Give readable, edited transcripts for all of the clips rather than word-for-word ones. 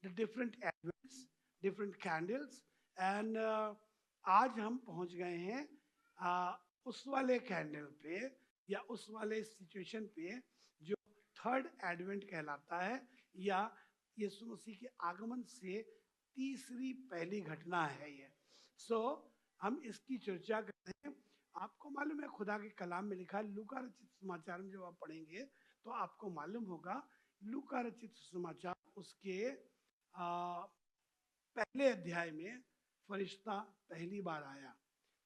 the different advents, different candles, and आज हम पहुंच गए हैं उस वाले कैंडल पे या उस वाले सिचुएशन पे जो थर्ड एडवेंट कहलाता है, या यीशु मसीह के आगमन से तीसरी पहली घटना है ये। हम इसकी चर्चा करते हैं। आपको मालूम है खुदा के कलाम में लिखा है, लूका रचित समाचार में जब आप पढ़ेंगे तो आपको मालूम होगा, लूका रचित समाचार उसके पहले अध्याय में फरिश्ता पहली बार आया।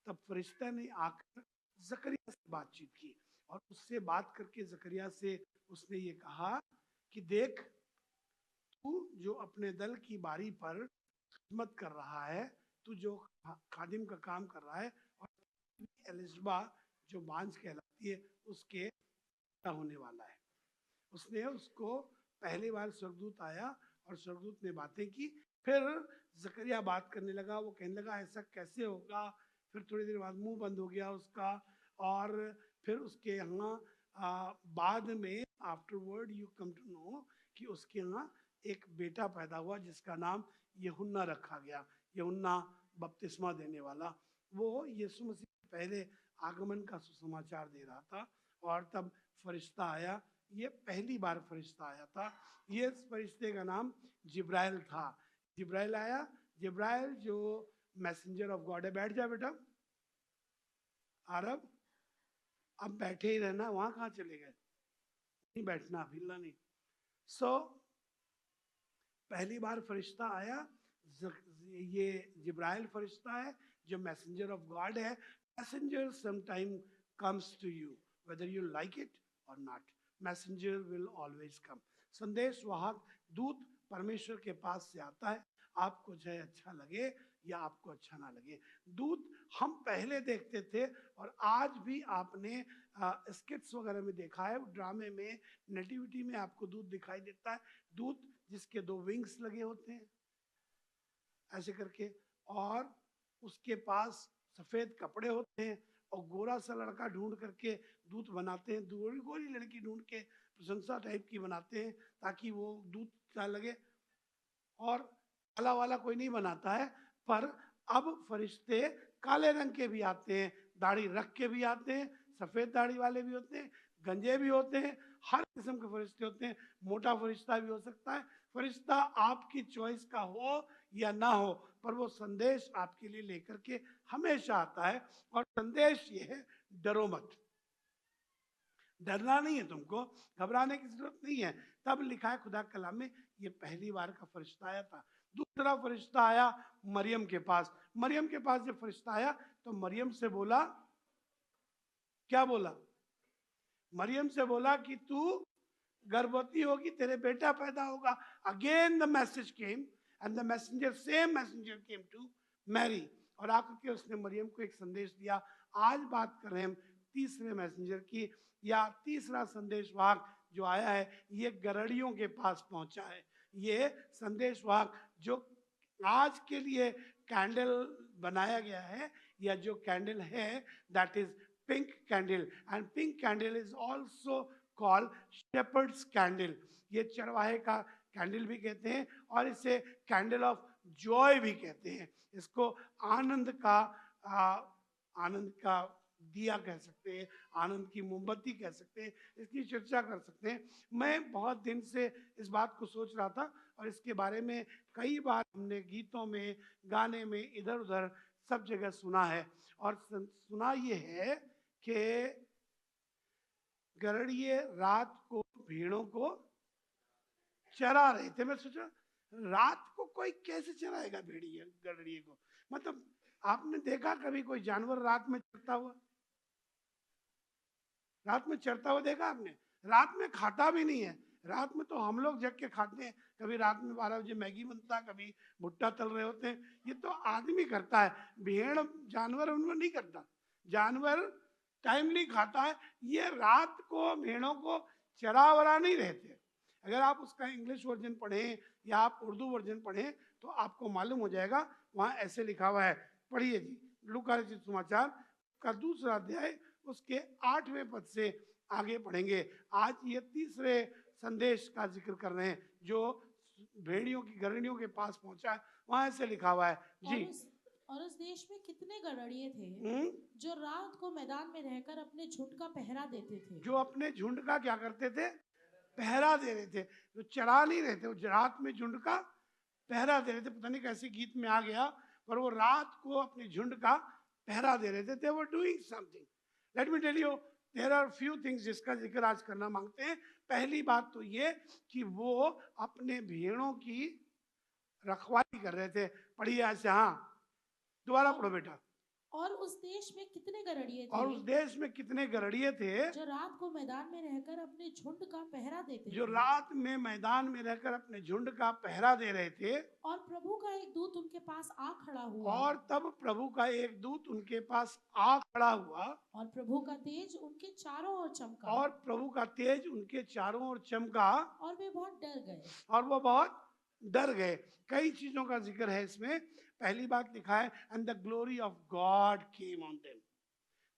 तब फरिश्ता ने आकर जकरिया से बातचीत की और उससे बात करके जकरिया से उसने ये कहा कि देख, तू जो अपने दल की बारी पर खिदमत कर रहा है, तू जो खादिम का काम कर रहा है, और एलिजबा जो बांझ कहलाती है उसके होने वाला है। उसने उसको पहली बार स्वर्गदूत आया और स्वर्गदूत ने बातें की। फिर जकरिया बात करने लगा, वो कहने लगा ऐसा कैसे होगा। फिर थोड़ी देर बाद मुंह बंद हो गया उसका, और फिर उसके यहाँ बाद में afterward you come to know कि उसके यहाँ एक बेटा पैदा हुआ जिसका नाम यूहन्ना रखा गया। यूहन्ना बपतिस्मा देने वाला, वो यीशु मसीह के पहले आगमन का सुसमाचार दे रहा था। और तब फरिश्ता आया, ये पहली बार फरिश्ता आया था। ये फरिश्ते का नाम जिब्राइल था। जिब्राइल आया, जिब्राइल जो मैसेंजर ऑफ गॉड है। बैठ जा बेटा आरब, अब बैठे ही रहना, वहां कहाँ चले गए, नहीं बैठना, हिलना नहीं। पहली बार फरिश्ता आया, ये जिब्राइल फरिश्ता है जो मैसेंजर ऑफ गॉड है। Messenger sometime comes to you whether you like it or not. Messenger will always come. संदेश वाहक दूत परमेश्वर के पास से आता है, आपको चाहे अच्छा लगे या आपको अच्छा ना लगे। दूत हम पहले देखते थे और आज भी आपने स्किट्स वगैरह में देखा है, ड्रामे में, नेटिविटी में आपको दूत दिखाई देता है। दूत जिसके 2 विंग्स लगे होते हैं ऐसे करके, और उसके पास सफेद कपड़े होते हैं, और गोरा सा लड़का ढूंढ करके दूत बनाते हैं। गोरी गोरी लड़की ढूंढ के प्रशंसा टाइप की बनाते हैं ताकि वो दूत सा लगे, और काला वाला कोई नहीं बनाता है। पर अब फरिश्ते काले रंग के भी आते हैं, दाढ़ी रख के भी आते हैं, सफेद दाढ़ी वाले भी होते हैं, गंजे भी होते हैं, हर किस्म के फरिश्ते होते हैं। मोटा फरिश्ता भी हो सकता है। फरिश्ता आपकी चॉइस का हो या ना हो, पर वो संदेश आपके लिए लेकर के हमेशा आता है। और संदेश ये है, डरो मत। डरना नहीं है तुमको, घबराने की जरूरत नहीं है। तब लिखा है खुदा कलाम में, ये पहली बार का फरिश्ता आया था। दूसरा फरिश्ता आया मरियम के पास। मरियम के पास जब फरिश्ता आया तो मरियम से बोला, क्या बोला? मरियम से बोला कि तू गर्भवती होगी, तेरे बेटा पैदा होगा। Again the message came and the messenger, same messenger came to Mary, और आकर के उसने मरियम को एक संदेश दिया। आज बात कर रहे हैं हम तीसरे मैसेंजर की, या तीसरा संदेशवाहक जो आया है, ये गरड़ियों के पास पहुंचा है। ये संदेशवाहक जो आज के लिए कैंडल बनाया गया है, या जो कैंडल है, that is pink candle, and pink candle is also called shepherds candle. ये चरवाहे का कैंडल भी कहते हैं, और इसे कैंडल ऑफ जॉय भी कहते हैं। इसको आनंद का दिया कह सकते हैं, आनंद की मोमबत्ती कह सकते हैं, इसकी चर्चा कर सकते हैं। मैं बहुत दिन से इस बात को सोच रहा था, और इसके बारे में कई बार हमने गीतों में, गाने में, इधर उधर सब जगह सुना है। और सुना ये है कि गरड़िए रात को भेड़ों को चरा रहे थे। मैं सोचा रात को कोई कैसे चराएगा भेड़िए गरड़िए को? मतलब आपने देखा कभी कोई जानवर रात में चरता हुआ? रात में चरता हुआ देखा आपने? रात में खाता भी नहीं है। रात में तो हम लोग जग के खाते हैं, कभी रात में 12 बजे मैगी बनता है, कभी भुट्टा तल रहे होते हैं। ये तो आदमी करता है, भेड़ जानवर उनको नहीं करता। जानवर टाइमली खाता है, ये रात को भेड़ों को चरा वरा नहीं रहते। अगर आप उसका इंग्लिश वर्जन पढ़ें या आप उर्दू वर्जन पढ़ें तो आपको मालूम हो जाएगा, वहाँ ऐसे लिखा हुआ है। पढ़िए जी, लूका रचित समाचार का 2 अध्याय उसके 8वें पद से आगे पढ़ेंगे। आज ये तीसरे संदेश का जिक्र कर रहे हैं जो भेड़ियों की गड़ेड़ियों के पास पहुंचा, वहां ऐसे लिखा हुआ है जी। और उस देश में कितने गड़रिये थे हम्म, जो रात को मैदान में रहकर अपने झुंड का पहरा देते थे। जो अपने झुंड का क्या करते थे? पहरा दे रहे थे। जो चरा नहीं रहे थे, वो रात में झुंड का पहरा दे रहे थे। पता नहीं कैसे गीत में आ गया, पर वो रात को अपने झुंड का पहरा दे रहे थे। They were doing something. Let me tell you, there are few things जिसका जिक्र आज करना मांगते हैं। पहली बात तो ये कि वो अपने भेड़ों की रखवाली कर रहे थे। पढ़िए ऐसे, हाँ दोबारा पढ़ो बेटा। और उस देश में कितने गड़रिये थे, और उस देश में कितने गड़रिये थे जो रात को मैदान में रहकर अपने झुंड का पहरा देते जो थे। रात में मैदान में रहकर अपने झुंड का पहरा दे रहे थे। और प्रभु का एक दूत उनके पास आ खड़ा हुआ। और तब प्रभु का एक दूत उनके पास आ खड़ा हुआ। और प्रभु का तेज उनके चारों ओर चमका। और प्रभु का तेज उनके चारों ओर चमका। और वे बहुत डर गए। और वो बहुत डर गए। कई चीजों का जिक्र है इसमें। पहली बात लिखा है, and the glory of God came on them.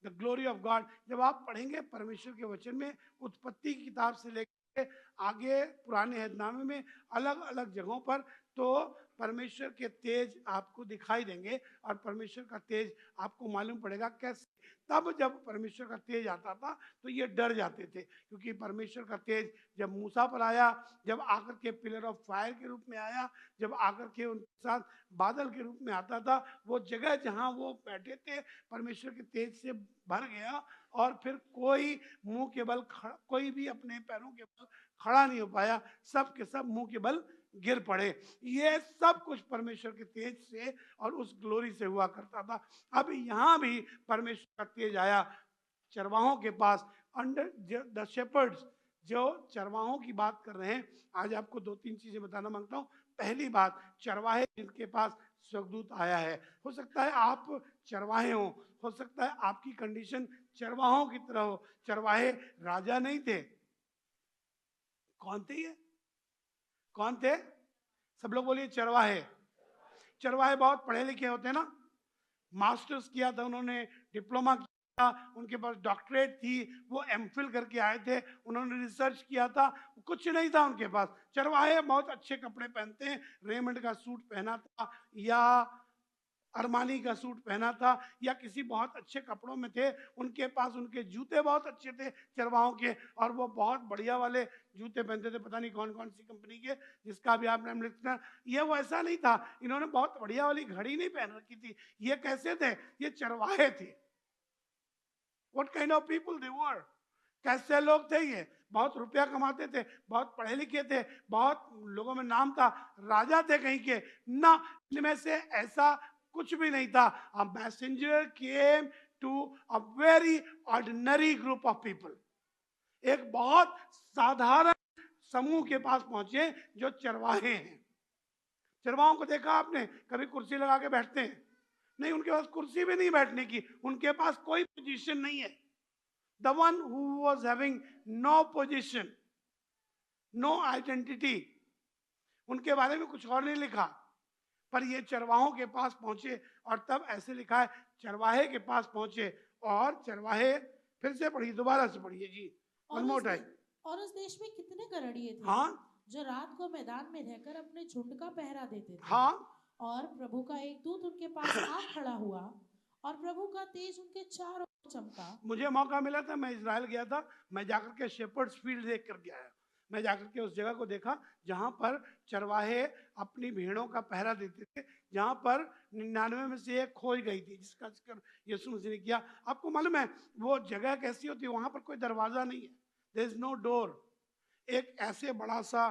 The glory of God, जब आप पढ़ेंगे परमेश्वर के वचन में, उत्पत्ति की किताब से लेकर आगे पुराने अहदनामे में अलग अलग जगहों पर, तो परमेश्वर के तेज आपको दिखाई देंगे। और परमेश्वर का तेज आपको मालूम पड़ेगा कैसे। तब जब परमेश्वर का तेज आता था तो ये डर जाते थे, क्योंकि परमेश्वर का तेज जब मूसा पर आया, जब आकर के पिलर ऑफ फायर के रूप में आया, जब आकर के उनके साथ बादल के रूप में आता था, वो जगह जहां वो बैठे थे परमेश्वर के तेज से भर गया। और फिर कोई मुंह के बल कोई भी अपने पैरों के बल खड़ा नहीं हो पाया। सब के सब मुंह के बल गिर पड़े। ये सब कुछ परमेश्वर के तेज से और उस ग्लोरी से हुआ करता था। अब यहाँ भी परमेश्वर का तेज आया चरवाहों के पास, अंडर द शेपर्ड्स, जो चरवाहों की बात कर रहे हैं। आज आपको दो तीन चीजें बताना मांगता हूँ। पहली बात, चरवाहे जिनके पास स्वर्गदूत आया है। हो सकता है आप चरवाहे हो सकता है आपकी कंडीशन चरवाहों की तरह हो। चरवाहे राजा नहीं थे। कौन थे ये? कौन थे? सब लोग बोलिए चरवाहे। चरवाहे बहुत पढ़े लिखे होते हैं ना। मास्टर्स किया था उन्होंने, डिप्लोमा किया, उनके पास डॉक्टरेट थी, वो एमफिल करके आए थे, उन्होंने रिसर्च किया था। कुछ नहीं था उनके पास। चरवाहे बहुत अच्छे कपड़े पहनते हैं, रेमंड का सूट पहना था, या अरमानी का सूट पहना था, या किसी बहुत अच्छे कपड़ों में थे। उनके पास उनके जूते बहुत अच्छे थे चरवाहों के, और वो बहुत बढ़िया वाले जूते पहनते थे, पता नहीं कौन कौन सी कंपनी के, जिसका भी आप नाम लिखना। ये वो ऐसा नहीं था, इन्होंने बहुत बढ़िया वाली घड़ी नहीं पहन रखी थी। ये कैसे थे? ये चरवाहे थे। What kind of people they were? कैसे लोग थे ये? बहुत रुपया कमाते थे, बहुत पढ़े लिखे थे, बहुत लोगों में नाम था, राजा थे कहीं के ना। इनमें से ऐसा कुछ भी नहीं था। A messenger came to a very ordinary group of people. एक बहुत साधारण समूह के पास पहुंचे जो चरवाहे हैं। चरवाहों को देखा आपने? कभी कुर्सी लगा के बैठते हैं? नहीं, उनके पास कुर्सी भी नहीं बैठने की, उनके पास कोई पोजीशन नहीं है। The one who was having no position, no identity, उनके बारे में कुछ और नहीं लिखा, पर ये चरवाहों के पास पहुंचे। और तब ऐसे लिखा है, चरवाहे के पास पहुंचे। और चरवाहे, फिर से पढ़िए, दोबारा से पढ़िए जी, वन मोर टाइम। और उस देश में कितने गड़रिये थे, हाँ, जो रात को मैदान में रहकर अपने झुंड का पहरा देते थे। हाँ। और प्रभु का एक दूत उनके पास आ खड़ा हुआ, और प्रभु का तेज उनके चारों ओर चमका। मुझे मौका मिला था, मैं इजराइल गया था, मैं जाकर के शेपर्ड्स फील्ड देख कर गया। मैं जाकर के उस जगह को देखा जहां पर चरवाहे अपनी भेड़ों का पहरा देते थे, जहां पर 99 में से एक खोई गई थी, जिसका जिक्र यीशु मसीह ने किया। आपको मालूम है वो जगह कैसी होती है? वहां पर कोई दरवाजा नहीं है, देयर इज नो डोर। एक ऐसे बड़ा सा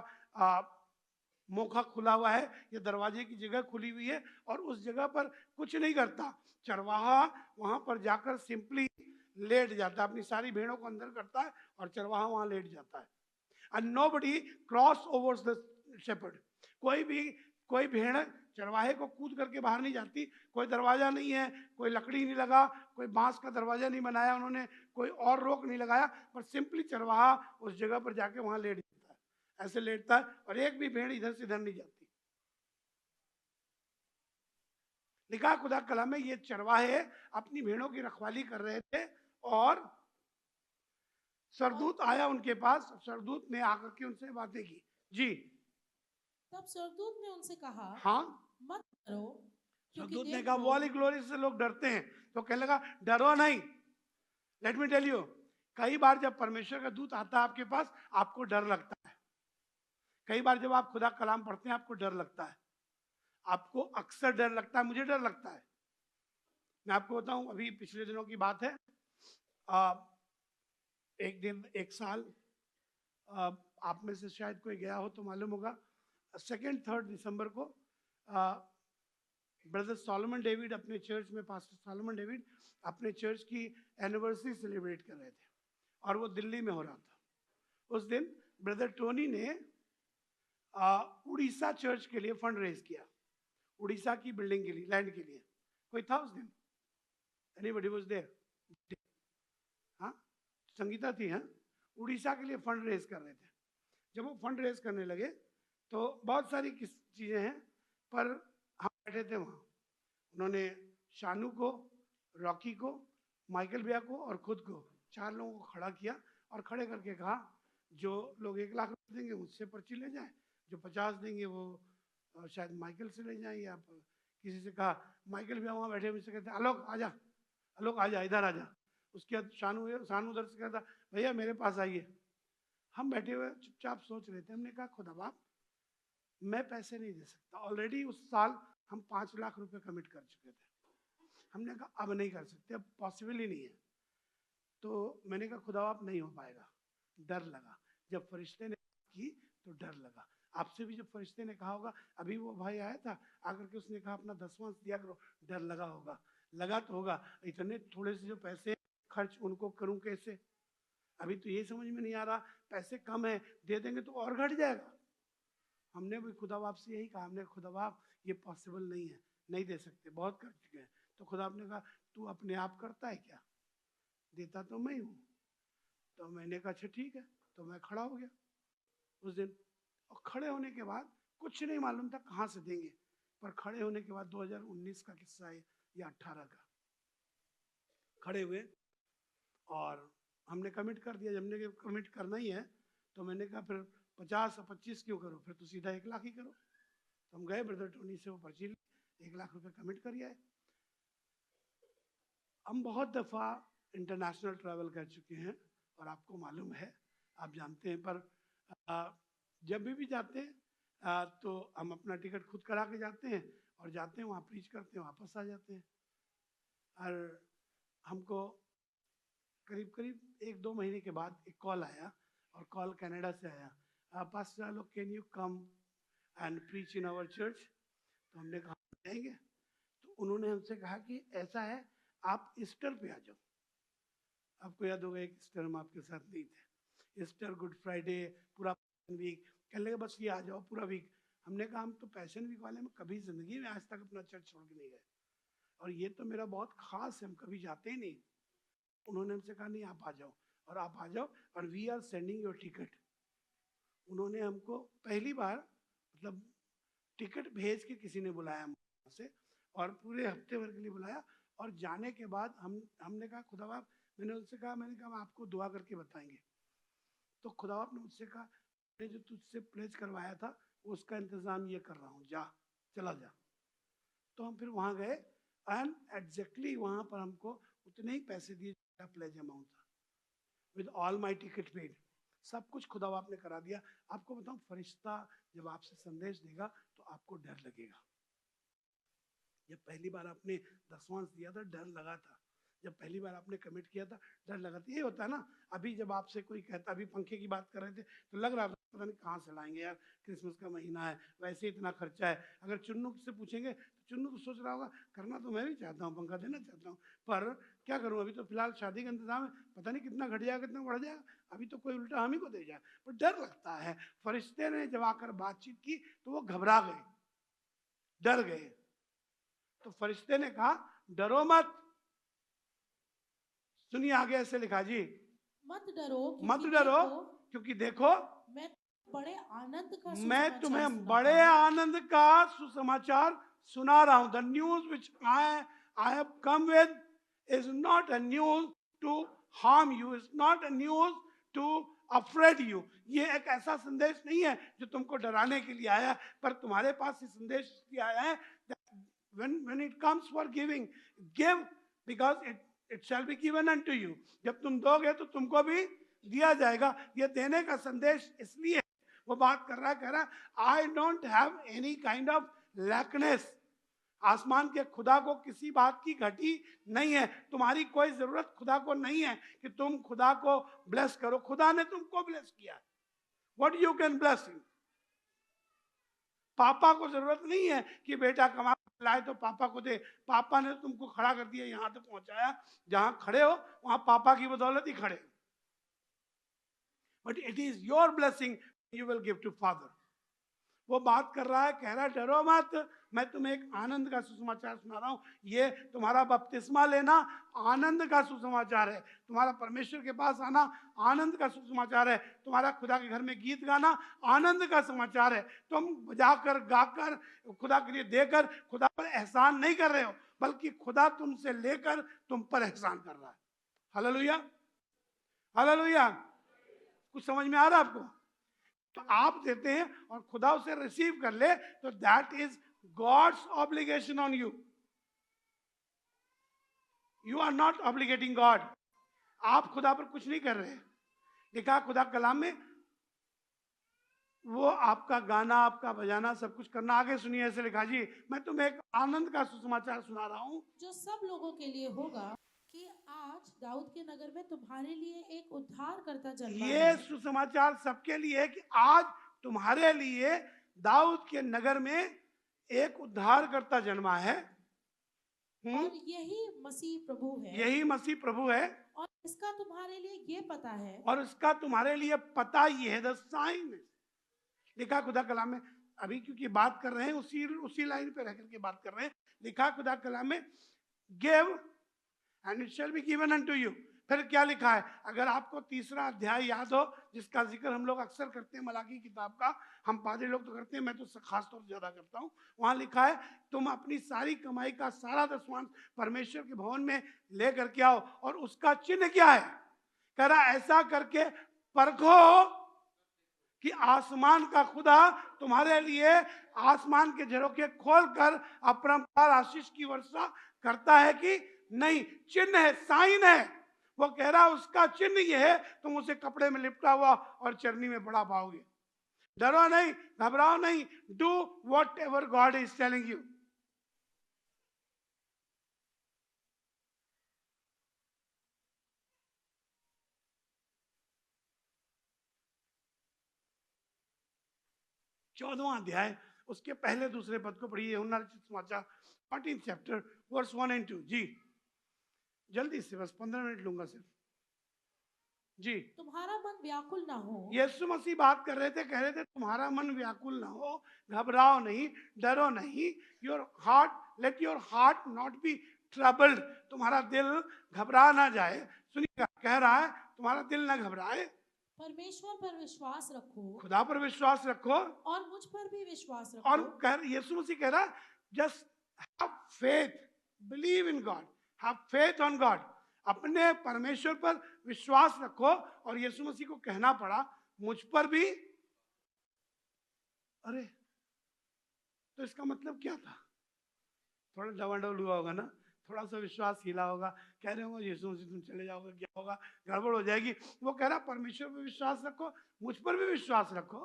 मोखा खुला हुआ है, ये दरवाजे की जगह खुली हुई है, और उस जगह पर कुछ नहीं करता। चरवाहा वहां पर जाकर सिंपली लेट जाता है, अपनी सारी भेड़ों को अंदर करता है, और चरवाहा वहां लेट जाता है। And nobody cross over the shepherd. कोई भेड़ चरवाहे को कूद करके बाहर नहीं जाती। कोई दरवाजा नहीं है, कोई लकड़ी नहीं लगा, कोई बांस का दरवाजा नहीं बनाया उन्होंने, कोई और रोक नहीं लगाया, पर सिंपली चरवाहा उस जगह पर जाके वहां लेट जाता है, ऐसे लेटता है, और एक भी भेड़ इधर से इधर नहीं जाती। लिखा खुदा कलाम में, ये चरवाहे अपनी भेड़ों की रखवाली कर रहे थे, और सरदूत आया उनके पास। सरदूत ने आकर के उनसे बातें की जी। तब स्वर्गदूत ने उनसे कहा, हाँ, मत डरो, क्योंकि स्वर्गदूत ने कहा, वो देखो, वाली ग्लोरी से लोग डरते हैं, तो कहने लगा डरो नहीं। लेट मी टेल यू, कई बार जब परमेश्वर का दूत आता है आपके पास, आपको डर लगता है। कई बार जब आप खुदा कलाम पढ़ते हैं, आपको डर लगता है। आपको अक्सर डर लगता है, मुझे डर लगता है। मैं आपको बताऊं, अभी पिछले दिनों की बात है। एक दिन, एक साल, आप में से शायद कोई गया हो तो मालूम होगा, 2-3 दिसंबर को ब्रदर सॉलोमन डेविड अपने चर्च में, पास्टर सॉलोमन डेविड अपने चर्च की एनिवर्सरी सेलिब्रेट कर रहे थे, और वो दिल्ली में हो रहा था। उस दिन ब्रदर टोनी ने उड़ीसा चर्च के लिए फंड रेज किया, उड़ीसा की बिल्डिंग के लिए, लैंड के लिए। कोई था उस दिन? Anybody was there? हाँ, संगीता थी। हाँ, उड़ीसा के लिए फंड रेज कर रहे थे। जब वो फंड रेज करने लगे तो बहुत सारी चीज़ें हैं, पर हम बैठे थे वहाँ। उन्होंने शानू को, रॉकी को, माइकल भैया को और खुद को, 4 लोगों को खड़ा किया और खड़े करके कहा, जो लोग 1 लाख रुपये देंगे मुझसे पर्ची ले जाएं, जो 50 देंगे वो शायद माइकल से ले जाएं, या किसी से कहा। माइकल भैया वहाँ बैठे, मुझसे कहते आलोक आजा, आलोक आजा, इधर आजा। उसके बाद शानू उधर से कहता, भैया मेरे पास आइए। हम बैठे हुए चुपचाप सोच रहे थे। हमने कहा, खुदा बाप, मैं पैसे नहीं दे सकता। ऑलरेडी उस साल हम 5 लाख रुपए कमिट कर चुके थे। हमने कहा अब नहीं कर सकते, अब पॉसिबल ही नहीं है। तो मैंने कहा, खुदा बाप नहीं हो पाएगा। डर लगा। जब फरिश्ते ने की तो डर लगा। आपसे भी जब फरिश्ते ने कहा होगा, अभी वो भाई आया था, आकर के उसने कहा अपना 10वां दिया करो, डर लगा होगा। लगा तो होगा, इतने थोड़े से जो पैसे खर्च उनको करूं कैसे? अभी तो ये समझ में नहीं आ रहा, पैसे कम है, दे देंगे तो और घट जाएगा। हमने भी खुदा बाप से यही कहा, हमने खुदा बाप ये पॉसिबल नहीं है, नहीं दे सकते, बहुत कर चुके हैं। तो खुदा बाप ने कहा, तू अपने आप करता है क्या? देता तो मैं हूँ। तो मैंने कहा अच्छा ठीक है। तो मैं खड़ा हो गया उस दिन, और खड़े होने के बाद कुछ नहीं मालूम था कहाँ से देंगे, पर खड़े होने के बाद 2019 का किस्सा है या 18 का, खड़े हुए और हमने कमिट कर दिया। जब हमने कमिट करना ही है तो मैंने कहा फिर 50 और 25 क्यों करो, फिर तो सीधा 1 लाख ही करो। तो हम गए ब्रदर टोनी से, वो पर्ची ली, 1 लाख रुपए कमिट कर आए। हम बहुत दफ़ा इंटरनेशनल ट्रैवल कर चुके हैं और आपको मालूम है, आप जानते हैं, पर जब भी जाते हैं तो हम अपना टिकट खुद करा के जाते हैं और जाते हैं वहाँ प्रीच करते हैं, वापस आ जाते हैं। और हमको करीब करीब 1-2 महीने के बाद एक कॉल आया, और कॉल कनाडा से आया, pastor Alok can you come and preach in our church? तो हमने कहा जाएंगे। तो उन्होंने हमसे कहा कि ऐसा है, आप ईस्टर पे आ जाओ। आपको याद होगा एक ईस्टर हम आपके साथ नहीं थे। ईस्टर, गुड फ्राइडे, पूरा वीक, कहने लगे बस ये आ जाओ पूरा वीक। हमने कहा हम तो पैशन वीक वाले में कभी जिंदगी में आज तक अपना चर्च छोड़ के नहीं गए, और ये तो मेरा बहुत खास है, हम कभी जाते ही नहीं। उन्होंने हमसे कहा नहीं आप आ जाओ, और आप आ जाओ, और we are sending your ticket. उन्होंने हमको पहली बार मतलब टिकट भेज के किसी ने बुलाया वहाँ से, और पूरे हफ्ते भर के लिए बुलाया। और जाने के बाद हमने कहा खुदा बाप, मैंने कहा आपको दुआ करके बताएंगे। तो खुदा बाप ने मुझसे कहा, मैंने जो तुझसे प्लेज करवाया था उसका इंतज़ाम ये कर रहा हूँ, जा, चला जा। तो हम फिर वहाँ गए, एंड एग्जैक्टली वहाँ पर हमको उतने ही पैसे दिए जितना प्लेज अमाउंट था, with all my ticket paid. सब कुछ खुदा बाप ने करा दिया। आपको बताऊं, फरिश्ता जब आपसे संदेश देगा तो आपको डर लगेगा। जब पहली बार आपने 10वां दिया था, डर लगा था। जब पहली बार आपने कमिट किया था, डर लगा था। ये होता है ना, अभी जब आपसे कोई कहता, अभी पंखे की बात कर रहे थे तो लग रहा था पता नहीं कहाँ से लाएंगे यार, क्रिसमस का महीना है, वैसे इतना खर्चा है। अगर चुन्नू से पूछेंगे तो चुन्नू तो सोच रहा होगा करना तो मैं भी चाहता हूँ, पंखा देना चाहता हूँ, पर क्या करूँ, अभी तो फिलहाल शादी का इंतजाम है, पता नहीं कितना घट जाएगा कितना बढ़ जाएगा, अभी तो कोई उल्टा हम ही को दे जाए, पर डर लगता है। फरिश्ते ने जब आकर बातचीत की तो वो घबरा गए, डर गए। तो फरिश्ते ने कहा डरो मत। सुनिए आगे ऐसे लिखा जी, मत डरो, मत डरो क्योंकि देखो मैं बड़े आनंद का मैं तुम्हें सुसमाचार बड़े सुनाता हूँ। आनंद का सुसमाचार सुना रहा हूं। The news which I have come with is not a news to harm you, is not a news to afraid you. ये एक ऐसा संदेश नहीं है जो तुमको डराने के लिए आया है, पर तुम्हारे पास ये संदेश इसलिए आया है that when it comes for giving, give because it shall be given unto you. जब तुम दोगे तो तुमको भी दिया जाएगा. ये देने का संदेश इसलिए वो बात कर रहा है, कह रहा है I don't have any kind of lackness. आसमान के खुदा को किसी बात की घटी नहीं है. तुम्हारी कोई जरूरत खुदा को नहीं है कि तुम खुदा को ब्लेस करो. खुदा ने तुमको ब्लेस किया. What you can bless him? पापा को जरूरत नहीं है कि बेटा कमा लाए तो पापा को दे. पापा ने तुमको खड़ा कर दिया, यहां तक पहुंचाया. जहां खड़े हो वहां पापा की बदौलत ही खड़े. But it is your blessing you will give to Father. वो बात कर रहा है, कह रहा है डरो मत, मैं तुम्हें एक आनंद का सुसमाचार सुना रहा हूं. ये तुम्हारा बपतिस्मा लेना आनंद का सुसमाचार है. तुम्हारा परमेश्वर के पास आना आनंद का सुसमाचार है. तुम्हारा खुदा के घर में गीत गाना आनंद का समाचार है. तुम बजाकर गाकर खुदा के लिए देकर खुदा पर एहसान नहीं कर रहे हो, बल्कि खुदा तुमसे लेकर तुम पर एहसान कर रहा है. Hallelujah, hallelujah. कुछ समझ में आ रहा है आपको? तो आप देते हैं और खुदा उसे रिसीव कर ले, तो that is God's obligation on you. You are not obligating God. आप खुदा पर कुछ नहीं कर रहे. लिखा खुदा कलाम में, वो आपका गाना आपका बजाना सब कुछ करना. आगे सुनिए, ऐसे लिखा जी, मैं तुम्हें एक आनंद का सुसमाचार सुना रहा हूं जो सब लोगों के लिए होगा कि आज दाऊद के नगर में तुम्हारे लिए एक उद्धारकर्ता जन्मा ये है. सुसमाचार सबके लिए है कि आज तुम्हारे लिए दाऊद के नगर में एक उद्धारकर्ता जन्मा है. और यही मसीह प्रभु है. यही मसीह प्रभु है. और इसका तुम्हारे लिए ये पता है. और इसका तुम्हारे लिए पता ये है, द साइन. लिखा खुदा कलाम में, अभी क्योंकि बात कर रहे हैं उसी लाइन पे रह करके बात कर रहे हैं. लिखा खुदा कलाम में, give and it shall be given unto you. फिर क्या लिखा है? अगर आपको तीसरा अध्याय याद हो, जिसका जिक्र हम लोग अक्सर करते हैं, मलाकी किताब का, हम पादरी लोग तो करते हैं, मैं तो खास तौर से ज्यादा करता हूँ. वहां लिखा है, तुम अपनी सारी कमाई का सारा दसवांश परमेश्वर के भवन में ले करके आओ. और उसका चिन्ह क्या है? कह रहा ऐसा करके परखो कि आसमान का खुदा तुम्हारे लिए आसमान के झरोखे खोलकर अपरंपार आशीष की वर्षा करता है कि नहीं. चिन्ह है, साइन है. वो कह रहा उसका चिन्ह ये है, तुम उसे कपड़े में लिपटा हुआ और चरनी में पड़ा पाओगे. डरो नहीं, घबराओ नहीं. Do whatever God is telling you. चौदहवां अध्याय, उसके पहले दूसरे पद को पढ़िए. यूहन्ना रचित समाचार 14th chapter verse 1 and 2. जी जल्दी से, बस 15 मिनट लूंगा सिर्फ. जी, तुम्हारा मन व्याकुल ना हो. यीशु मसीह बात कर रहे थे, कह रहे थे तुम्हारा मन व्याकुल ना हो, घबराओ नहीं, डरो नहीं. Your heart, let your heart not be troubled. तुम्हारा दिल घबरा ना जाए. सुनिएगा, कह रहा है तुम्हारा दिल ना घबराए. परमेश्वर पर विश्वास रखो. खुदा पर विश्वास रखो. और मुझ पर भी विश्वास रखो. और यीशु मसीह कह रहा है, just have faith, believe in God, have faith on God. अपने परमेश्वर पर विश्वास रखो. और यीशु मसीह को कहना पड़ा, मुझ पर भी. अरे, तो इसका मतलब क्या था? थोड़ा डवाडोल हुआ होगा ना, थोड़ा सा विश्वास हिला होगा. कह रहे हो यीशु मसीह तुम चले जाओगे, क्या होगा, गड़बड़ हो जाएगी. वो कह रहा परमेश्वर पर विश्वास रखो, मुझ पर भी विश्वास रखो.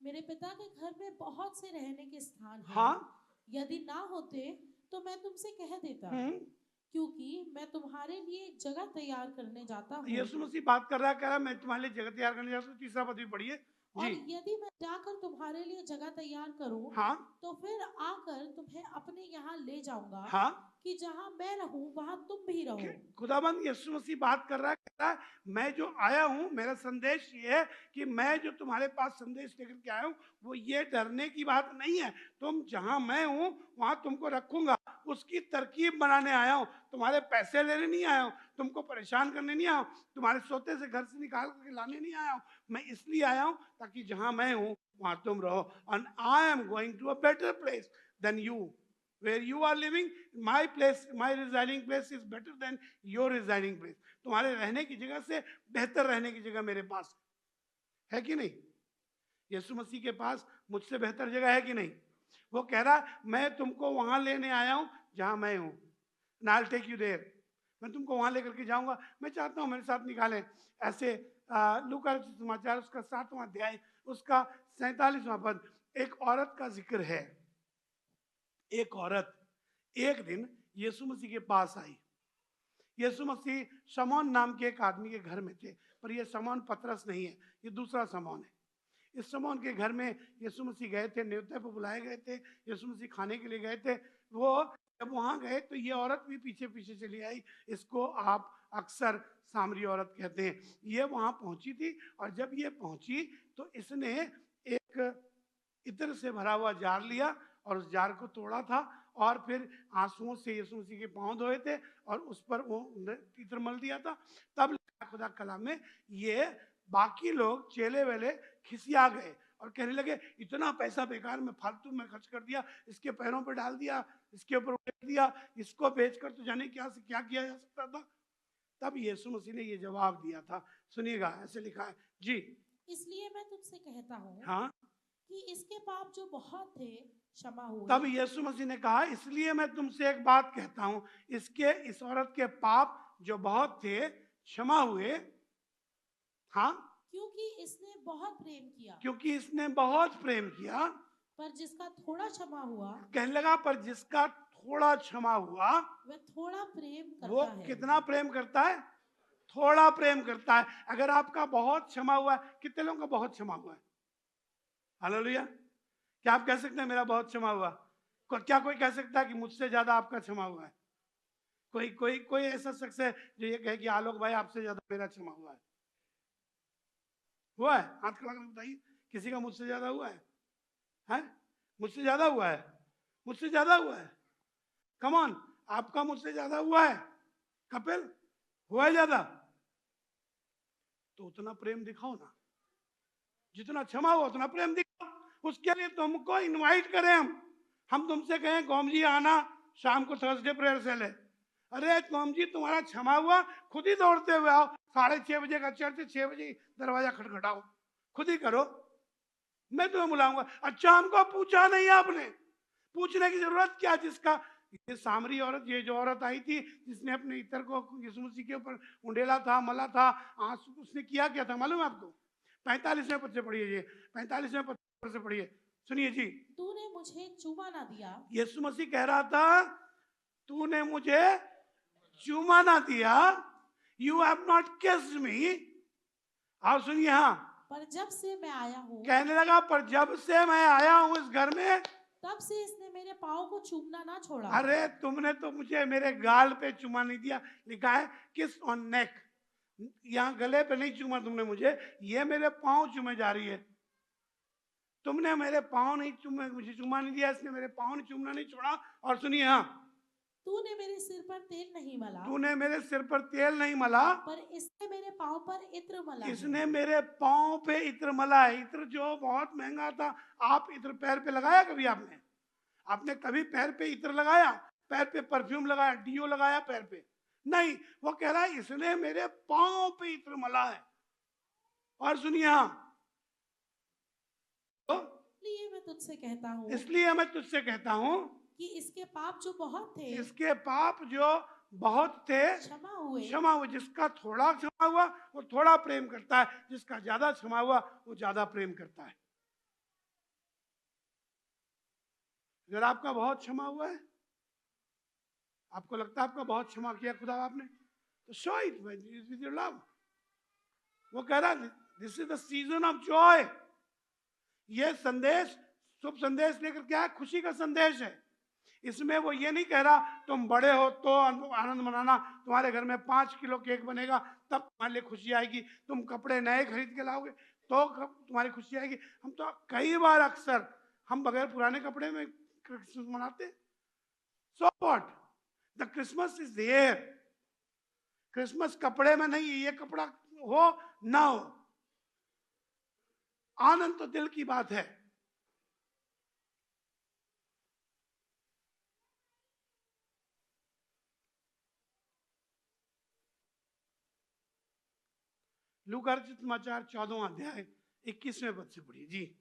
मेरे पिता के घर में बहुत से रहने के स्थान हैं. हाँ, यदि ना होते तो मैं तुमसे कह देता, क्योंकि मैं तुम्हारे लिए एक जगह तैयार करने जाता हूँ. यीशु मसीह बात कर रहा है, कह रहा है मैं तुम्हारे लिए जगह तैयार करने जाता हूँ. तीसरा पद भी पढ़िए. और यदि मैं जाकर तुम्हारे लिए जगह तैयार करूं, हाँ, तो फिर आकर तुम्हें अपने यहाँ ले जाऊंगा. हाँ, कि जहाँ मैं रहूं वहाँ तुम भी रहो. खुदाबंद यीशु मसीह बात कर रहा है, कह रहा है मैं जो आया हूँ, मेरा संदेश ये है कि मैं जो तुम्हारे पास संदेश लेकर के आया हूँ, वो ये डरने की बात नहीं है. तुम जहाँ मैं हूँ वहाँ तुमको रखूंगा. उसकी तरकीब बनाने आया हूँ. तुम्हारे पैसे लेने नहीं आया हूँ, तुमको परेशान करने नहीं आया हूँ, तुम्हारे सोते से घर से निकाल करके लाने नहीं आया हूँ. मैं इसलिए आया हूँ ताकि जहाँ मैं हूँ वहाँ तुम रहो. And I am going to a better place than you. Where you are living, my place, my residing place is better than your residing place. तुम्हारे रहने की जगह से बेहतर रहने की जगह मेरे पास. है कि नहीं? यीशु मसीह के पास मुझसे बेहतर जगह है कि नहीं? वो कह रहा मैं तुमको वहां लेने आया हूं जहां मैं हूं, नाल टेक यू देयर, मैं तुमको वहां लेकर के जाऊंगा, मैं चाहता हूं मेरे साथ निकालें। ऐसे लूका रचित समाचार उसका 7वां अध्याय उसका 47वां पद, एक औरत का जिक्र है। एक औरत एक दिन यीशु मसीह के पास आई। यीशु मसीह शमौन नाम के एक आदमी के घर में थे, पर यह शमौन पतरस नहीं है, ये दूसरा शमौन है। इस शमौन के घर में यीशु मसीह गए थे, न्योते पर बुलाए गए थे, यीशु मसीह खाने के लिए गए थे। वो जब वहां गए तो ये औरत भी पीछे पीछे चली आई। इसको आप अक्सर सामरी औरत कहते हैं। ये वहां पहुंची थी और जब ये पहुंची तो इसने एक इत्र से भरा हुआ जार लिया और उस जार को तोड़ा था और फिर आंसुओं से यीशु मसीह के पांव धोए थे और उस पर वो इत्र मल दिया था। तब खुदा कलाम में ये बाकी लोग चेले वेले खिसिया गए और कहने लगे इतना पैसा बेकार में फालतू में खर्च कर दिया, इसके पैरों पर डाल दिया, इसके ऊपर उड़ेल दिया, इसको बेचकर तो जाने क्या से क्या किया जा सकता था। तब यीशु मसीह ने ये जवाब दिया था, सुनिएगा, ऐसे लिखा है जी। इसलिए मैं तुझसे कहता हूँ हाँ, कि इसके पाप जो बहुत थे क्षमा हुए। तब यीशु मसीह ने कहा इसलिए मैं तुमसे एक बात कहता हूं, इस औरत के पाप जो बहुत थे क्षमा हुए। हाँ, क्योंकि इसने बहुत प्रेम किया। क्योंकि इसने बहुत प्रेम किया। पर जिसका थोड़ा क्षमा हुआ कहने लगा पर जिसका थोड़ा क्षमा हुआ वह थोड़ा प्रेम वो करता है। कितना प्रेम करता है? थोड़ा प्रेम करता है। अगर आपका बहुत क्षमा हुआ है, कितने लोगों का बहुत क्षमा हुआ है? हालेलुया। क्या आप कह सकते हैं मेरा बहुत क्षमा हुआ? क्या कोई कह सकता है कि मुझसे ज्यादा आपका क्षमा हुआ है? कोई कोई कोई ऐसा शख्स है जो ये कहे कि आलोक भाई आपसे ज्यादा मेरा क्षमा हुआ है? हुआ है? हाथ खड़ा करके बताइए, किसी का मुझसे ज्यादा हुआ है? हैं? मुझसे ज्यादा हुआ है? मुझसे ज्यादा हुआ है? कम ऑन, आपका मुझसे ज्यादा हुआ है? कपिल, हुआ है ज्यादा? तो उतना प्रेम दिखाओ ना, जितना क्षमा हो उतना प्रेम दिखाओ। उसके लिए तुमको इनवाइट करें हम तुमसे कहें गोम जी आना शाम को थर्सडे प्रेयर सेल है। अरे गोम जी तुम्हारा क्षमा हुआ, खुद ही दौड़ते हुए आओ, 6:30 बजे का चर्च, 6 बजे दरवाजा खटखटाओ, खुद ही करो, मैं तुम्हें बुलाऊंगा। अच्छा, हमको पूछा नहीं आपने, पूछने की जरूरत क्या? जिसका ये सामरी औरत, ये जो औरत आई थी जिसने अपने इत्र को यीशु मसीह के ऊपर उंडेला था, मला था, आंसू, उसने किया क्या था मालूम है आपको? 45वें पद से पढ़िए, ये 45वें पद से पढ़िए, सुनिए जी। तूने मुझे चूमा ना दिया। यीशु मसीह कह रहा था तूने मुझे चूमा ना दिया, यू हैव नॉट किस्ड मी। आप सुनिए, हाँ, पर जब से मैं आया हूँ कहने लगा पर जब से मैं आया हूं इस घर में, तब से इसने मेरे पाँव को चूमना ना छोड़ा। अरे तुमने तो मुझे मेरे गाल पे चुमा नहीं दिया, लिखा है किस ऑन नेक, यहाँ गले पे नहीं चूमा तुमने मुझे, ये मेरे पाँव चूमे जा रही है। तुमने मेरे पाँव नहीं चूमे, मुझे चुमा नहीं दिया, इसने मेरे पाँव ने चूमना नहीं छोड़ा। और सुनिए, हाँ, तूने मेरे सिर पर तेल नहीं मला, तूने मेरे सिर पर तेल नहीं मला, पर इसने मेरे पाँव पर इत्र मला है। इसने मेरे पाँव पे इत्र मला है। इत्र जो बहुत महंगा था। आप इत्र पैर पे लगाया कभी? आपने कभी पैर पे इत्र लगाया? पैर पे परफ्यूम लगाया, डीओ लगाया पैर पे? नहीं। वो कह रहा है इसने मेरे पाँव पे इत्र मला है। और सुनिए, हाँ, तो इसलिए मैं तुझसे कहता हूँ इसलिए मैं तुझसे कहता हूं कि इसके पाप जो बहुत थे इसके पाप जो बहुत थे क्षमा हुए। क्षमा हुए। जिसका थोड़ा क्षमा हुआ वो थोड़ा प्रेम करता है, जिसका ज्यादा क्षमा हुआ वो ज्यादा प्रेम करता है। अगर आपका बहुत क्षमा हुआ है, आपको लगता है आपका बहुत क्षमा किया खुदा आपने, तो show it with your love. वो कह रहा है this is the season of Joy. ये संदेश शुभ संदेश लेकर क्या है? खुशी का संदेश है। इसमें वो ये नहीं कह रहा तुम बड़े हो तो आनंद मनाना, तुम्हारे घर में 5 किलो केक बनेगा तब तुम्हारे लिए खुशी आएगी, तुम कपड़े नए खरीद के लाओगे तो तुम्हारी खुशी आएगी। हम तो कई बार अक्सर हम बगैर पुराने कपड़े में क्रिसमस मनाते। So what, the Christmas is there. Christmas कपड़े में नहीं, ये कपड़ा हो ना हो, आनंद तो दिल की बात है। लूका रचित समाचार 14वां अध्याय 21वें पद से पढ़िए जी।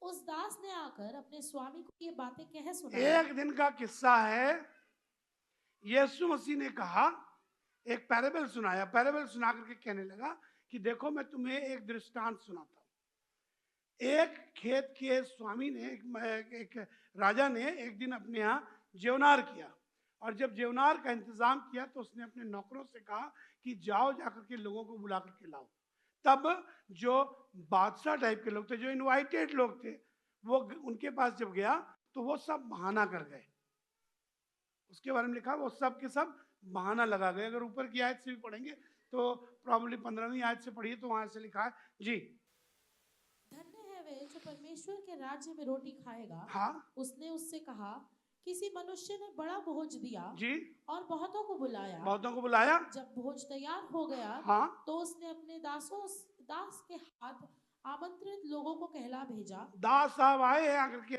उस दास ने आकर अपने स्वामी को ये बातें कह सुनाई। एक दिन का किस्सा है। यीशु मसीह ने कहा, एक पैराबल सुनाया, पैराबल सुना करके कहने लगा कि देखो मैं तुम्हें एक दृष्टांत सुनाता हूँ। एक खेत के स्वामी ने, एक राजा ने एक दिन अपने यहाँ जेवनार किया, और जब जेवनार का इंतजाम किया तो उसने अपने नौकरों से कहा कि जाओ जाकर के लोगों को बुला करके लाओ। तब जो बादशाह टाइप के लोग थे, जो इनवाइटेड लोग थे, वो उनके पास जब गया तो वो सब बहाना कर गए। उसके बारे में लिखा, वो सब के सब बहाना लगा गए। अगर ऊपर की आयत से भी पढ़ेंगे तो प्रॉब्लली 15वीं आयत से पढ़िए तो वहां से लिखा है जी। धन्य है वे जो परमेश्वर के राज्य में रोटी खाएगा। हाँ उसने उससे कहा, किसी मनुष्य ने बड़ा भोज दिया जी, और बहुतों को बुलाया। बहुतों को बुलाया। जब भोज तैयार हो गया हाँ, तो उसने अपने दास के हाथ आमंत्रित लोगों को कहला भेजा। दास साहब आए आकर के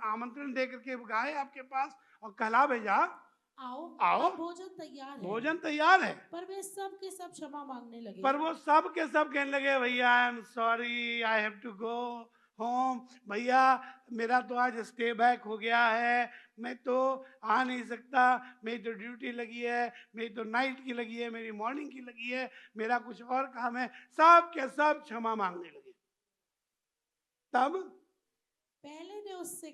आमंत्रण दे करके गए आपके पास और कहला भेजा, आओ, आओ, अब भोजन तैयार है। भोजन तैयार है। पर वे सब के सब क्षमा मांगने लगे। पर वो सब के सब कहने लगे, भैया I am sorry, I have to go home. भैया मेरा तो आज स्टे बैक हो गया है, मैं तो आ नहीं सकता, मेरी तो ड्यूटी लगी है, मेरी तो नाइट की लगी है, मेरी मॉर्निंग की लगी है, मेरा कुछ और काम है। सब के सब क्षमा मांगने लगे। तब पहले ने उससे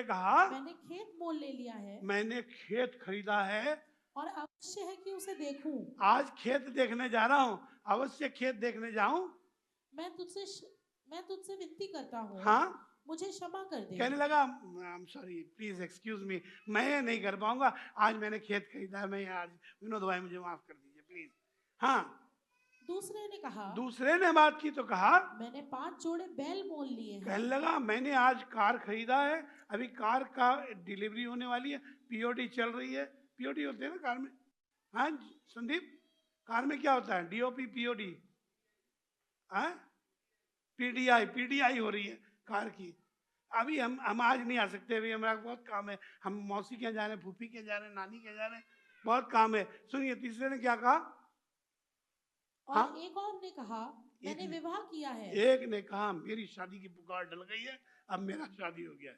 कहा, मैंने खेत मोल ले लिया है मैंने खेत खरीदा है और अवश्य है कि उसे देखूं। आज खेत देखने जा रहा हूँ, अवश्य खेत देखने जाऊं। मैं तुझसे विनती करता हूँ, हाँ, मुझे क्षमा कर दे। कहने लगा, आई am sorry, please excuse me, मैं नहीं कर पाऊंगा, आज मैंने खेत खरीदा है, मैं आज विनोद भाई मुझे माफ कर दीजिए प्लीज। हाँ, दूसरे ने बात की तो कहा, मैंने 5 जोड़े बैल मोल लिए हैं। कहने लगा, मैंने आज कार खरीदा है, अभी कार का डिलीवरी होने वाली है, पीओडी चल रही है। पीओडी होते हैं ना कार में? हाँ संदीप, कार में क्या होता है? डीओपी, पीओडी, हाँ, पीडीआई हो रही है कार की। अभी हम आज नहीं आ सकते, अभी हमारा बहुत काम है, हम मौसी के जा रहे हैं, फूफी के जा रहे हैं, नानी के जा रहे हैं, बहुत काम है। सुनिए तीसरे ने क्या कहा, और हाँ? एक और ने कहा, मैंने विवाह किया है। एक ने कहा, मेरी शादी की पुकार डल गई है, अब मेरा शादी हो गया है।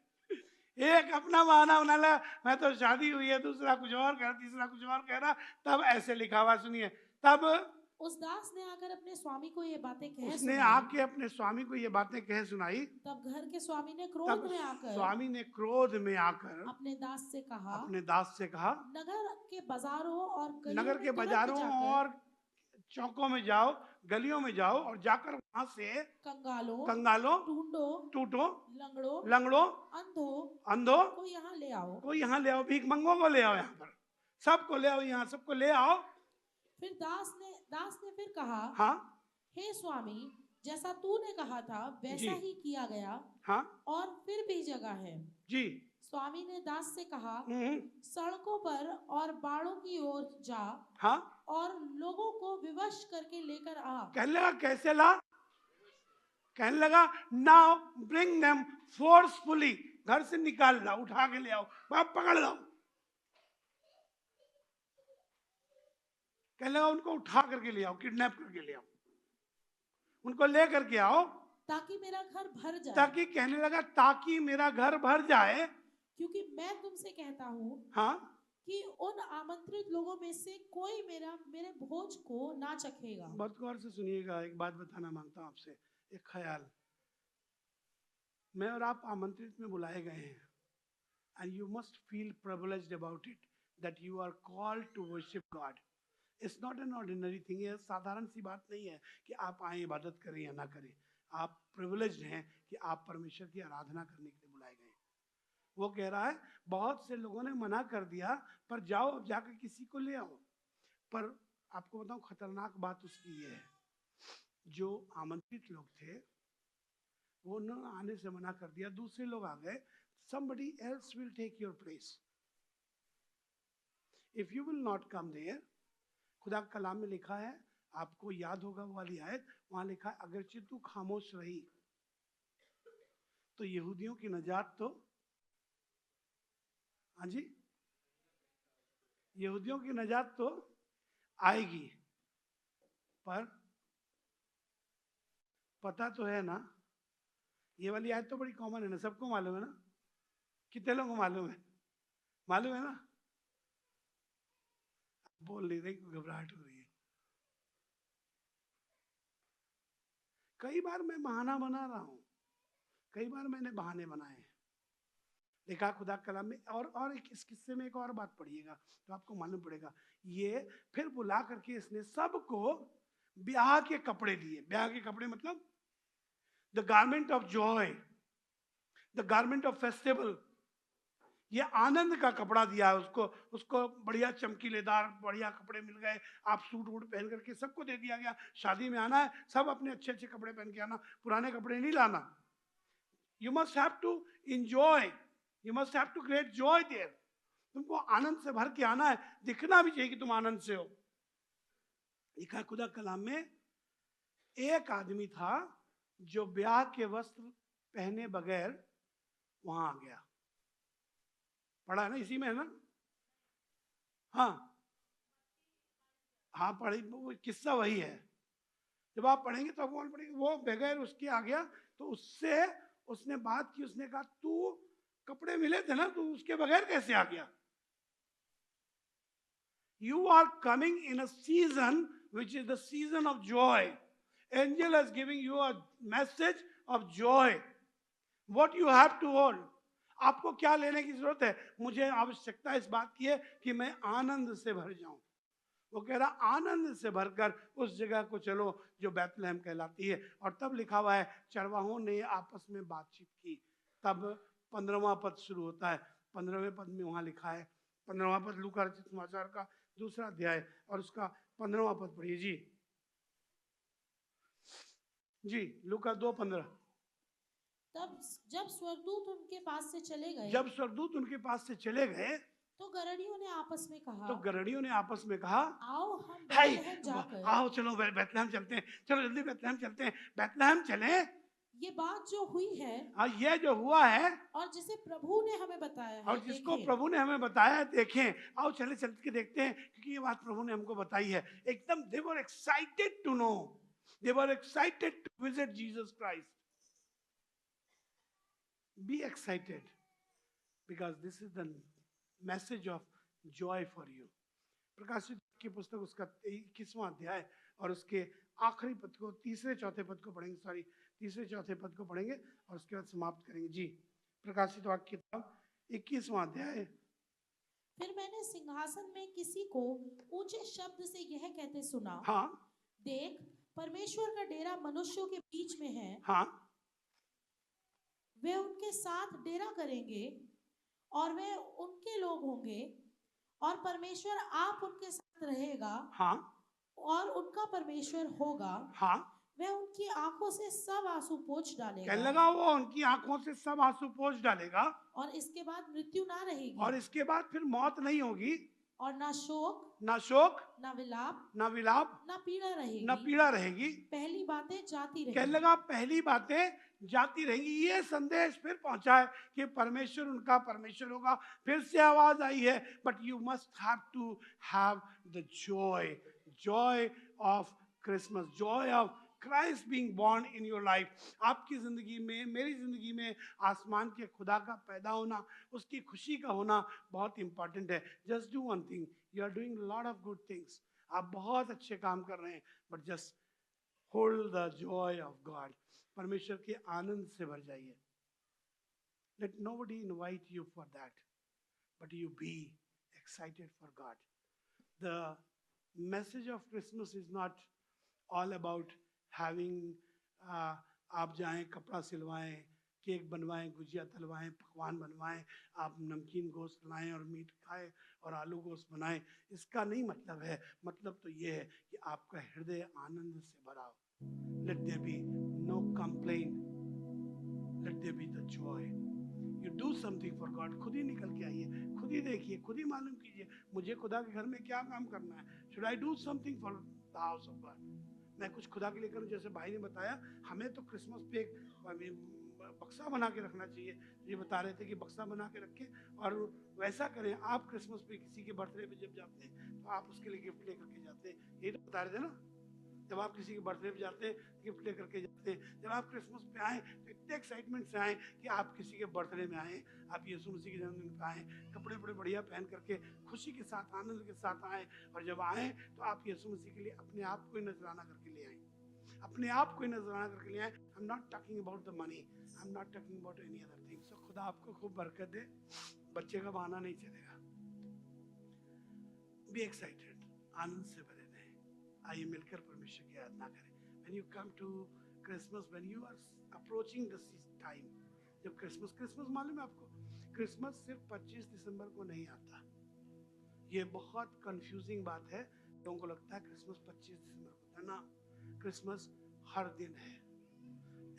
एक अपना बहाना बना ला, मैं तो शादी हुई है, दूसरा कुछ और कह, तीसरा कुछ और कह रहा। तब ऐसे लिखा हुआ, सुनिए, तब उस दास ने आकर अपने स्वामी को ये बातें कह उसने सुनाई। आके अपने स्वामी को ये बातें कह सुनाई। तब घर के स्वामी ने स्वामी ने क्रोध में आकर अपने दास से कहा, नगर के बाजारों और चौकों में जाओ, गलियों में जाओ, और जाकर वहां से कंगालों, टूटो, लंगड़ों, अंधों को यहाँ ले आओ, भीख मंगों को ले आओ, यहाँ पर सबको ले आओ, यहाँ सबको ले आओ। फिर दास ने फिर कहा, हाँ, हे स्वामी, जैसा तूने कहा था वैसा ही किया गया। हाँ, और फिर भी जगह है जी। स्वामी ने दास से कहा, सड़कों पर और बाड़ों की ओर जा, हाँ, और लोगों को विवश करके लेकर आ। कहने लगा, कैसे ला? कहने लगा, नाउ ब्रिंग देम फोर्सफुली, घर से निकाल लाओ, उठा के ले आओ, पकड़ लाओ। कहने लगा, उनको उठा करके ले आओ, किडनैप करके ले आओ, उनको ले करके आओ, ताकि मेरा घर भर जाए। कहने लगा, ताकि मेरा घर भर जाए, क्योंकि मैं तुमसे कहता हूँ, हाँ, कि उन आमंत्रित लोगों में से कोई मेरे भोज को ना चखेगा। बहुत गौर से सुनिएगा, एक बात बताना मांगता हूँ आपसे, एक ख्याल। मैं और आप आमंत्रित में बुलाए गए हैं, and you must feel privileged about it, that you are called to worship God. It's not an ordinary thing, ये साधारण सी बात नहीं है कि आप आए इबादत करें या ना करें। आप प्रिविलेज्ड हैं कि आप परमेश्वर की आराधना करने के लिए बुलाए गए। वो कह रहा है, बहुत से लोगों ने मना कर दिया, पर जाओ, अब जाकर किसी को ले आओ। पर आपको बताऊं, खतरनाक बात उसकी ये है, जो आमंत्रित लोग थे वो उन्होंने आने से मना कर दिया, दूसरे लोग आ गए। somebody else will take your place if you will not come there। खुदा के कलाम में लिखा है, आपको याद होगा वो वाली आयत, वहां लिखा है, अगरचे तू खामोश रही तो यहूदियों की नजात तो, हाँ जी, यहूदियों की नजात तो आएगी, पर पता तो है ना, ये वाली आयत तो बड़ी कॉमन है ना, सबको मालूम है ना, कितने लोगों को मालूम है? मालूम है ना? बोल नहीं रही, घबराहट हो रही है। कई बार मैं बहाना बना रहा हूं, कई बार मैंने बहाने बनाए हैं। देखा खुदा कलाम में, और इस किस्से में एक और बात पढ़िएगा तो आपको मालूम पड़ेगा। ये फिर बुला करके इसने सबको ब्याह के कपड़े दिए। ब्याह के कपड़े मतलब the garment of Joy, the garment of festival. ये आनंद का कपड़ा दिया है उसको। उसको बढ़िया चमकीलेदार बढ़िया कपड़े मिल गए। आप सूट वूट पहन करके सबको दे दिया गया। शादी में आना है, सब अपने अच्छे अच्छे कपड़े पहन के आना, पुराने कपड़े नहीं लाना। You must have to enjoy, you must have to create joy there. तुमको आनंद से भर के आना है, दिखना भी चाहिए कि तुम आनंद से हो। लिखा खुदा कलाम में, एक आदमी था जो ब्याह के वस्त्र पहने बगैर वहां आ गया। पढ़ा है ना, इसी में है ना? हाँ हाँ, पढ़ी, वो किस्सा वही है। जब आप पढ़ेंगे तो आपको मालूम पड़ेगा। वो बगैर उसके आ गया, तो उससे उसने बात की। उसने कहा, तू कपड़े मिले थे ना, तू उसके बगैर कैसे आ गया? You are coming in a season which is the season of joy. Angel is giving you a message of joy. What you have to hold. आपको क्या लेने की जरूरत है? मुझे आवश्यकता इस बात की है कि मैं आनंद से भर जाऊं। वो कह रहा, आनंद से भरकर उस जगह को चलो जो बैतलहम कहलाती है। और तब लिखा हुआ है, चरवाहों ने आपस में बातचीत की। तब 15वां पद शुरू होता है। 15वें पद में वहां लिखा है, 15वां पद लूका रचित समाचार का 2 अध्याय और उसका 15वां पद पढ़िए जी। जी, लूका 2:15। तब जब स्वर्गदूत उनके पास से चले गए, जब स्वर्गदूत उनके पास से चले गए, तो गरणियों ने आपस में कहा, तो गरणियों ने आपस में कहा, आओ हम हाय, बैतलहम जाकर, आओ चलो बैतलहम चलते हैं, चलो जल्दी बैतलहम चलते हैं, बैतलहम चलें। ये बात जो हुई है ये जो हुआ है और जिसे प्रभु ने हमें बताया है, और जिसको देखें। प्रभु ने हमें बताया है, देखें। आओ चले चल के देखते हैं, क्योंकि ये बात प्रभु ने हमको बताई है। एकदम they were excited to know, they were excited to visit Jesus Christ. Be excited because this is the message of joy for you. प्रकाशित की पुस्तक उसका 21वां अध्याय और उसके आखिरी पद को, तीसरे चौथे पद को पढ़ेंगे। सॉरी, तीसरे चौथे पद को पढ़ेंगे और उसके बाद समाप्त करेंगे जी। प्रकाशित वाक्य किताब 21वां अध्याय। फिर मैंने सिंहासन में किसी को ऊंचे शब्द से यह कहते सुना, हाँ देख, परमेश्वर का डेरा मनुष्यों के बीच में है। हाँ, वे उनके साथ डेरा करेंगे और वे उनके लोग होंगे और परमेश्वर आप उनके साथ रहेगा हाँ और उनका परमेश्वर होगा। हाँ। वह उनकी आंखों से सब आंसू पोंछ कहने डालेगा लगा, वो उनकी आंखों से सब आंसू पोंछ डालेगा और इसके बाद मृत्यु ना रहेगी और इसके बाद फिर मौत नहीं होगी, और ना शोक, ना शोक, ना विलाप, ना विलाप, ना पीड़ा रहेगी। ना पीड़ा रहेगी। पहली बातें जाती कहने रहेगी। लगा, पहली बातें जाती रहेंगी। ये संदेश फिर पहुंचा है कि परमेश्वर उनका परमेश्वर होगा। फिर से आवाज आई है, but you must have to have the joy, joy of Christmas, joy of Christ being born in your life. आपकी जिंदगी में, मेरी जिंदगी में आसमान के खुदा का पैदा होना, उसकी खुशी का होना बहुत इंपॉर्टेंट है। Just do one thing, you are doing lot of good things, आप बहुत अच्छे काम कर रहे हैं, but just hold the joy of God. परमेश्वर के आनंद से भर जाइए। Let nobody invite you for that, but you be excited for God. The message of Christmas is not all about having, आप जाएं, कपड़ा सिलवाएं, केक बनवाएं, गुजिया तलवाएं, पकवान बनवाएं, आप नमकीन गोश्त लाएं और मीट खाएं और आलू गोश्त बनाएं। इसका नहीं मतलब है। मतलब तो ये है कि आपका हृदय आनंद से भरा हो। Let there be no complaint, let there be the joy. You do something for God. खुद ही निकल के आइए, खुद ही देखिए, खुद ही मालूम कीजिए, मुझे खुदा के घर में क्या काम करना है। Should I do something for the house of God? मैं कुछ खुदा के लिए करूं। जैसे भाई ने बताया, हमें तो क्रिसमस पे एक बक्सा बना के रखना चाहिए। ये बता रहे थे कि बक्सा बना के रखें और वैसा करें। आप क्रिसमस पे किसी के बर्थडे पे जब जाते हैं तो आप उसके लिए गिफ्ट लेकर के जाते हैं, यही तो बता रहे थे ना। जब आप किसी के बर्थडे पे जाते हैं गिफ्ट लेकर के जाते हैं, जब आप क्रिसमस पे आए तो इतने एक्साइटमेंट से आए कि आप किसी के बर्थडे में आए, आप यीशु मसीह के जन्मदिन पे आए, कपड़े बड़े बढ़िया पहन करके खुशी के साथ आनंद के साथ आए, और जब आए तो आप यीशु मसीह के लिए अपने आप को ही नजराना करके ले आए, अपने आप को ही नजराना करके ले आए। I am not talking about the money, I am not talking about any other thing. So खुदा आपको खूब बरकत दे। बच्चे का बहाना नहीं चलेगा। बी एक्साइटेड, आनंद से भरे रहें। आइए मिलकर परमेश्वर की आराधना करें। When you come to Christmas, when you are approaching the time, जब क्रिसमस मालूम है आपको, क्रिसमस सिर्फ 25 दिसंबर को नहीं आता। ये बहुत कंफ्यूजिंग बात है, लोगों को लगता है क्रिसमस 25 दिसंबर को होता है ना। क्रिसमस हर दिन है,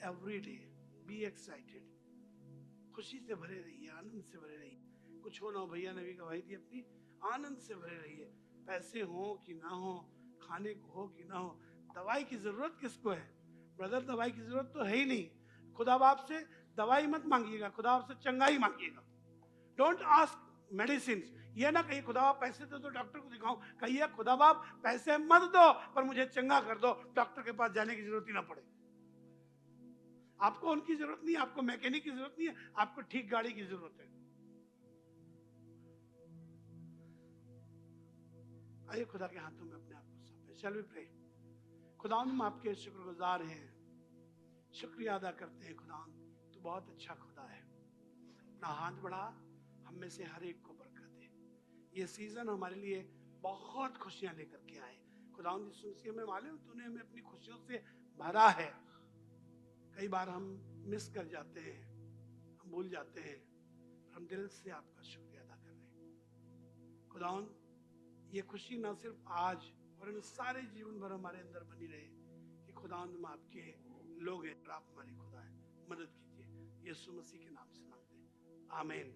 एवरी डे। बी एक्साइटेड, खुशी से भरे रहिए, आनंद से भरे रहिए। कुछ हो ना हो, भैया ने भी गवाही दी अपनी, आनंद से भरे रहिए। पैसे हो कि ना हो, खाने को हो कि ना हो, दवाई की जरूरत किसको है ब्रदर? दवाई की जरूरत तो है ही नहीं। खुदा बाप से दवाई मत मांगिएगा, खुदा बाप से चंगाई मांगिएगा। Don't ask medicine. ये ना कहिए खुदा बाप पैसे दो तो डॉक्टर को दिखाऊं, कहिए खुदा बाप पैसे मत दो पर मुझे चंगा कर दो, डॉक्टर के पास जाने की जरूरत ही ना पड़े। आपको उनकी जरूरत नहीं है, आपको मैकेनिक की जरूरत नहीं है, आपको ठीक गाड़ी की जरूरत है। आइए खुदा के हाथों में अपने आप को सौंपें। Shall we pray. खुदा हम आपके शुक्रगुजार हैं, शुक्रिया अदा करते हैं। खुदा तू बहुत अच्छा खुदा है। अपना हाथ बढ़ा, हम में से हर एक को बरकत दे। ये सीजन हमारे लिए बहुत खुशियां लेकर के आए। खुदा यीशु में मालूम तूने हमें अपनी खुशियों से भरा है। कई बार हम मिस कर जाते हैं, हम भूल जाते हैं, हम दिल से आपका शुक्रिया अदा कर रहे हैं। खुदा ये खुशी ना सिर्फ आज और इन सारे जीवन भर हमारे अंदर बनी रहे कि खुदा हम आपके लोग हैं और आप हमारे खुदा हैं। मदद कीजिए, यीशु मसीह के नाम से मांगते हैं, आमीन।